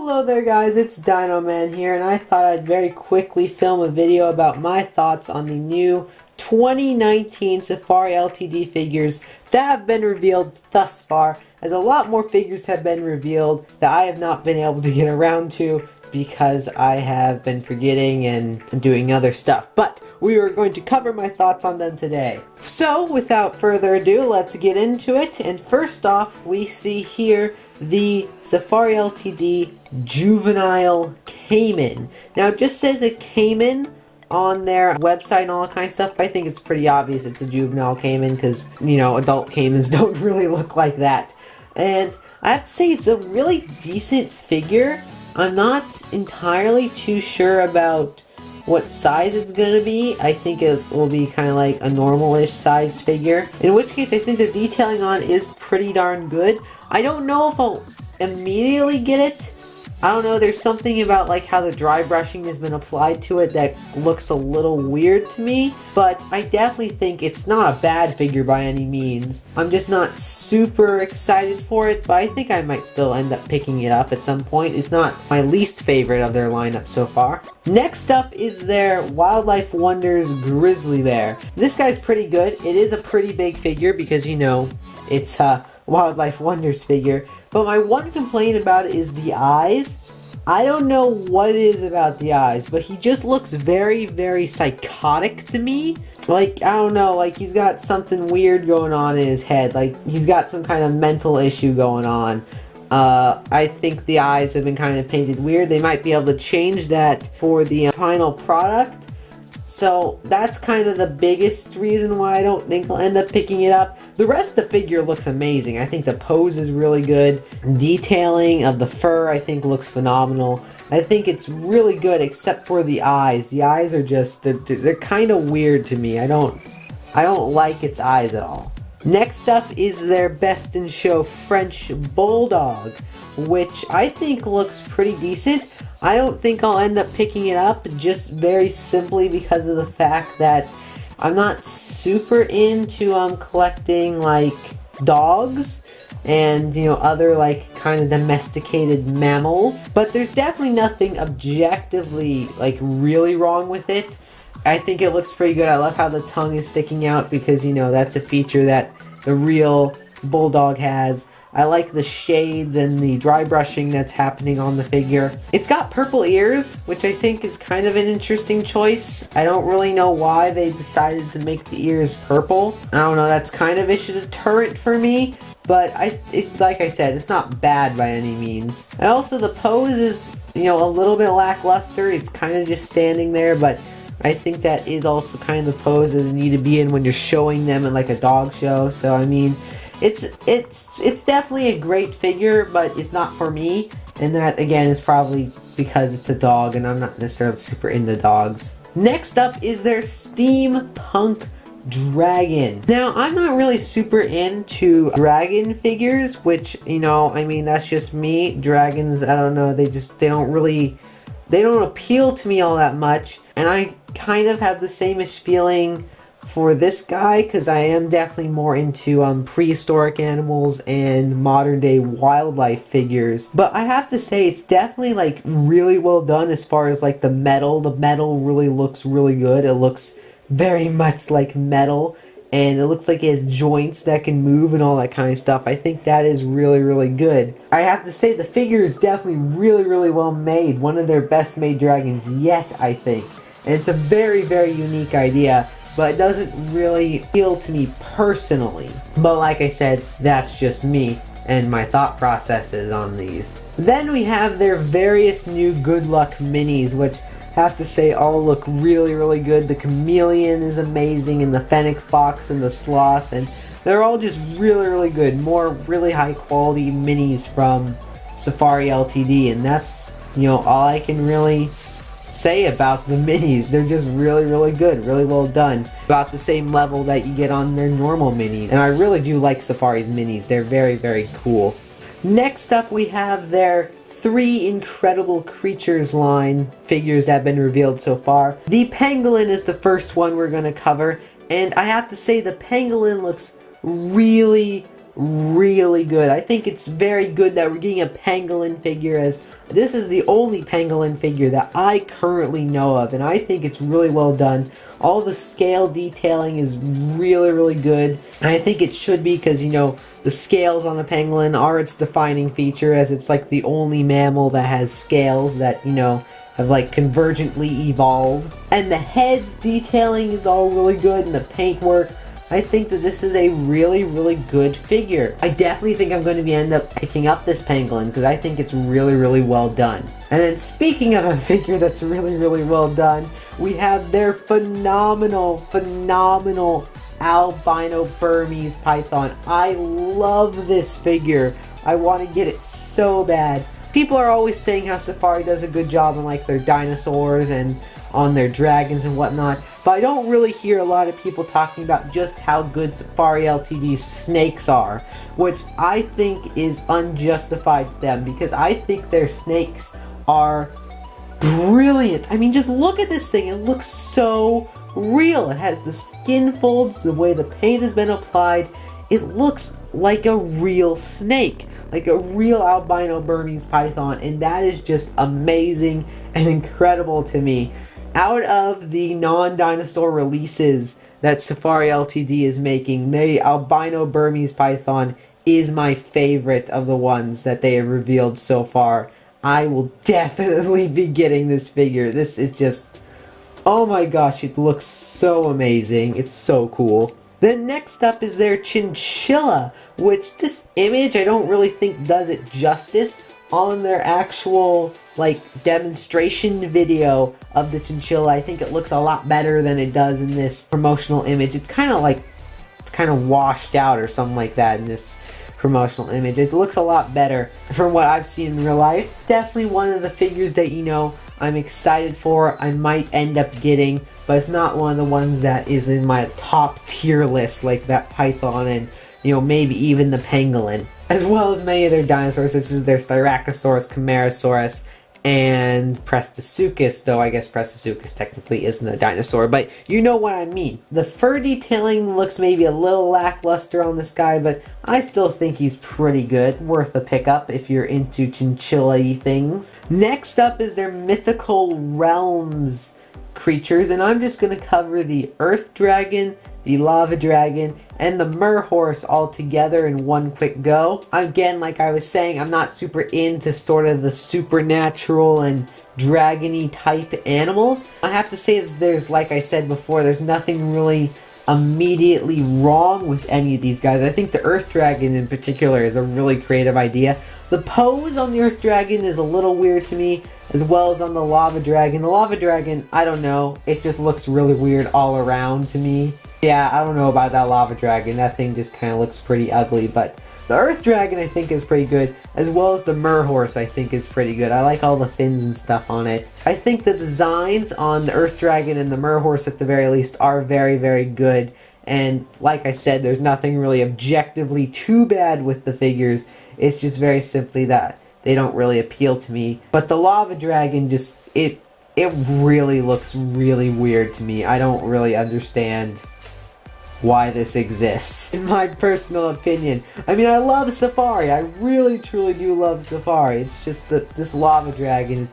Hello there guys, it's Dino Man here, and I thought I'd very quickly film a video about my thoughts on the new 2019 Safari Ltd figures that have been revealed thus far, as a lot more figures have been revealed that I have not been able to get around to because I have been forgetting and doing other stuff. But we are going to cover my thoughts on them today. So without further ado, let's get into it. And first off, we see here the Safari Ltd Juvenile Cayman. Now it just says a Cayman on their website and all that kind of stuff, but I think it's pretty obvious it's a juvenile Cayman because, you know, adult Caymans don't really look like that. And I have to say it's a really decent figure. I'm not entirely too sure about what size it's gonna be. I think it will be kind of like a normal-ish sized figure, in which case I think the detailing on is pretty darn good. I don't know if I'll immediately get it. I don't know, there's something about like how the dry brushing has been applied to it that looks a little weird to me, but I definitely think it's not a bad figure by any means. I'm just not super excited for it, but I think I might still end up picking it up at some point. It's not my least favorite of their lineup so far. Next up is their Wildlife Wonders Grizzly Bear. This guy's pretty good. It is a pretty big figure because, you know, it's a Wildlife Wonders figure. But my one complaint about it is the eyes. I don't know what it is about the eyes, but he just looks very, very psychotic to me. Like, I don't know, like he's got something weird going on in his head. Like, he's got some kind of mental issue going on. I think the eyes have been kind of painted weird. They might be able to change that for the final product. So that's kind of the biggest reason why I don't think I'll end up picking it up. The rest of the figure looks amazing. I think the pose is really good. Detailing of the fur I think looks phenomenal. I think it's really good except for the eyes. The eyes are just, they're kind of weird to me. I don't like its eyes at all. Next up is their Best in Show French Bulldog, which I think looks pretty decent. I don't think I'll end up picking it up just very simply because of the fact that I'm not super into collecting like dogs and, you know, other like kind of domesticated mammals. But there's definitely nothing objectively like really wrong with it. I think it looks pretty good. I love how the tongue is sticking out because, you know, that's a feature that the real bulldog has. I like the shades and the dry brushing that's happening on the figure. It's got purple ears, which I think is kind of an interesting choice. I don't really know why they decided to make the ears purple. I don't know, that's kind of a deterrent for me. But like I said, it's not bad by any means. And also the pose is, you know, a little bit lackluster. It's kind of just standing there, but I think that is also kind of the pose that you need to be in when you're showing them at like a dog show. So I mean, it's definitely a great figure, but it's not for me. And that again is probably because it's a dog and I'm not necessarily super into dogs. Next up is their Steampunk Dragon. Now, I'm not really super into dragon figures, which, you know, I mean, that's just me. Dragons, I don't know, they don't appeal to me all that much. And I kind of have the same-ish feeling for this guy, because I am definitely more into prehistoric animals and modern day wildlife figures. But I have to say, it's definitely like really well done as far as like the metal. The metal really looks really good. It looks very much like metal, and it looks like it has joints that can move and all that kind of stuff. I think that is really, really good. I have to say the figure is definitely really, really well made. One of their best made dragons yet, I think. And it's a very, very unique idea, but it doesn't really appeal to me personally. But like I said, that's just me and my thought processes on these. Then we have their various new Good Luck minis, which I have to say all look really, really good. The chameleon is amazing, and the fennec fox and the sloth, and they're all just really, really good. More really high quality minis from Safari Ltd, and that's, you know, all I can really say about the minis. They're just really, really good, really well done. About the same level that you get on their normal minis. And I really do like Safari's minis. They're very, very cool. Next up we have their 3 Incredible Creatures line figures that have been revealed so far. The pangolin is the first one we're going to cover, and I have to say the pangolin looks really, really good. I think it's very good that we're getting a pangolin figure, as this is the only pangolin figure that I currently know of, and I think it's really well done. All the scale detailing is really good, and I think it should be, because, you know, the scales on the pangolin are its defining feature, as it's like the only mammal that has scales that, you know, have like convergently evolved. And the head detailing is all really good, and the paintwork. I think that this is a really good figure. I definitely think I'm going to end up picking up this pangolin, because I think it's really well done. And then, speaking of a figure that's really well done, we have their phenomenal albino Burmese python. I love this figure. I want to get it so bad. People are always saying how Safari does a good job on like their dinosaurs and on their dragons and whatnot, but I don't really hear a lot of people talking about just how good Safari Ltd's snakes are, which I think is unjustified to them, because I think their snakes are brilliant. I mean, just look at this thing. It looks so real. It has the skin folds, the way the paint has been applied. It looks like a real snake, like a real albino Burmese python, and that is just amazing and incredible to me. Out of the non-dinosaur releases that Safari Ltd is making, the albino Burmese python is my favorite of the ones that they have revealed so far. I will definitely be getting this figure. This is just, oh my gosh, it looks so amazing. It's so cool. Then next up is their chinchilla, which this image I don't really think does it justice. On their actual like demonstration video of the chinchilla, I think it looks a lot better than it does in this promotional image. It's kind of washed out or something like that in this promotional image. It looks a lot better from what I've seen in real life. Definitely one of the figures that, you know, I'm excited for. I might end up getting, but it's not one of the ones that is in my top tier list like that python and, you know, maybe even the pangolin, as well as many of their dinosaurs, such as their Styracosaurus, Camarasaurus, and Prestosuchus, though I guess Prestosuchus technically isn't a dinosaur, but you know what I mean. The fur detailing looks maybe a little lackluster on this guy, but I still think he's pretty good, worth a pickup if you're into chinchilla-y things. Next up is their Mythical Realms creatures, and I'm just going to cover the Earth Dragon, the Lava Dragon, and the Merhorse all together in one quick go. Again, like I was saying, I'm not super into sort of the supernatural and dragony type animals. I have to say that there's, like I said before, there's nothing really immediately wrong with any of these guys. I think the Earth Dragon in particular is a really creative idea. The pose on the Earth Dragon is a little weird to me, as well as on the Lava Dragon. The Lava Dragon, I don't know, it just looks really weird all around to me. Yeah, I don't know about that Lava Dragon. That thing just kind of looks pretty ugly, but the Earth Dragon I think is pretty good, as well as the Merhorse I think is pretty good. I like all the fins and stuff on it. I think the designs on the Earth Dragon and the Merhorse at the very least are very good, and like I said, there's nothing really objectively too bad with the figures. It's just very simply that they don't really appeal to me. But the Lava Dragon just, it really looks really weird to me. I don't really understand why this exists, in my personal opinion. I mean, I love Safari. I really truly do love Safari. It's just that this Lava Dragon,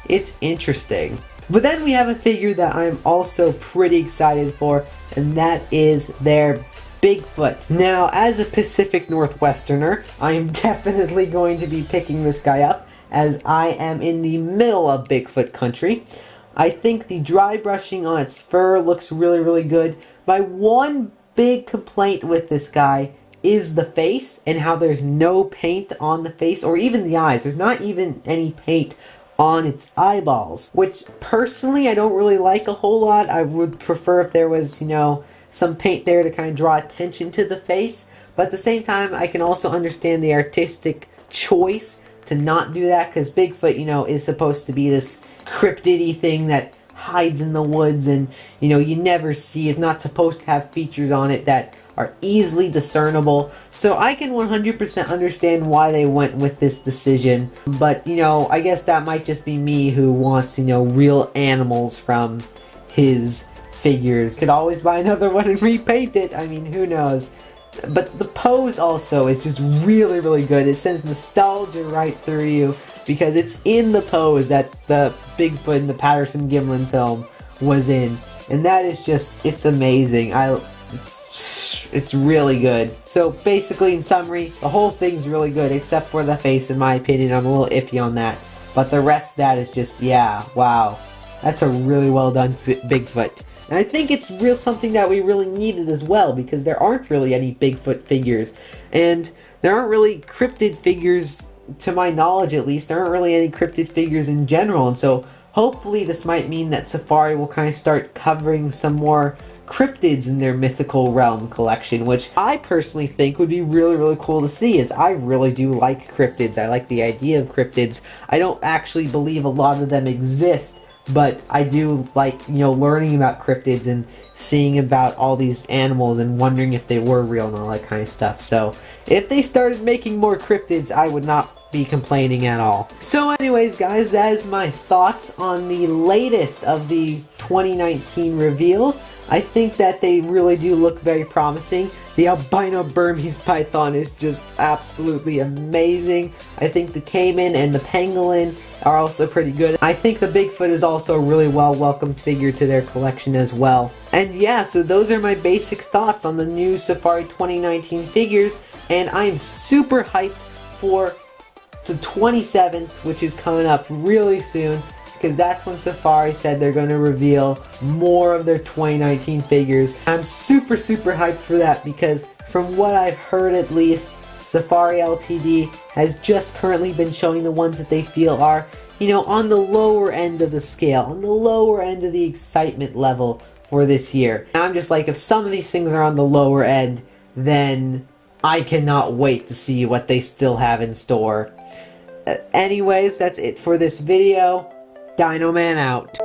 it's interesting. But then we have a figure that I'm also pretty excited for, and that is their Bigfoot. Now, as a Pacific Northwesterner, I am definitely going to be picking this guy up, as I am in the middle of Bigfoot country. I think the dry brushing on its fur looks really good. My one big complaint with this guy is the face, and how there's no paint on the face, or even the eyes. There's not even any paint on its eyeballs, which personally I don't really like a whole lot. I would prefer if there was, you know, some paint there to kind of draw attention to the face, but at the same time I can also understand the artistic choice to not do that, because Bigfoot, you know, is supposed to be this cryptid-y thing that hides in the woods, and, you know, you never see. It's not supposed to have features on it that are easily discernible. So I can 100% understand why they went with this decision, but, you know, I guess that might just be me who wants, you know, real animals from his figures. Could always buy another one and repaint it. I mean, who knows? But the pose also is just really, really good. It sends nostalgia right through you because it's in the pose that the Bigfoot in the Patterson Gimlin film was in. And that is just, it's amazing. It's really good. So basically, in summary, the whole thing's really good except for the face, in my opinion. I'm a little iffy on that. But the rest of that is just, yeah, wow. That's a really well done Bigfoot. And I think it's something that we really needed as well, because there aren't really any Bigfoot figures. And there aren't really cryptid figures, to my knowledge at least. There aren't really any cryptid figures in general. And so hopefully this might mean that Safari will kind of start covering some more cryptids in their mythical realm collection, which I personally think would be really, really cool to see, as I really do like cryptids. I like the idea of cryptids. I don't actually believe a lot of them exist, but I do like, you know, learning about cryptids and seeing about all these animals and wondering if they were real and all that kind of stuff. So if they started making more cryptids, I would not be complaining at all. So anyways, guys, that is my thoughts on the latest of the 2019 reveals. I think that they really do look very promising. The albino Burmese python is just absolutely amazing. I think the caiman and the pangolin are also pretty good. I think the Bigfoot is also a really well welcomed figure to their collection as well. And yeah, so those are my basic thoughts on the new Safari 2019 figures, and I'm super hyped for the 27th, which is coming up really soon, because that's when Safari said they're going to reveal more of their 2019 figures. I'm super, super hyped for that, because from what I've heard at least, Safari Ltd has just currently been showing the ones that they feel are, you know, on the lower end of the scale, on the lower end of the excitement level for this year. And I'm just like, if some of these things are on the lower end, then I cannot wait to see what they still have in store. Anyways, that's it for this video. Dino Man out.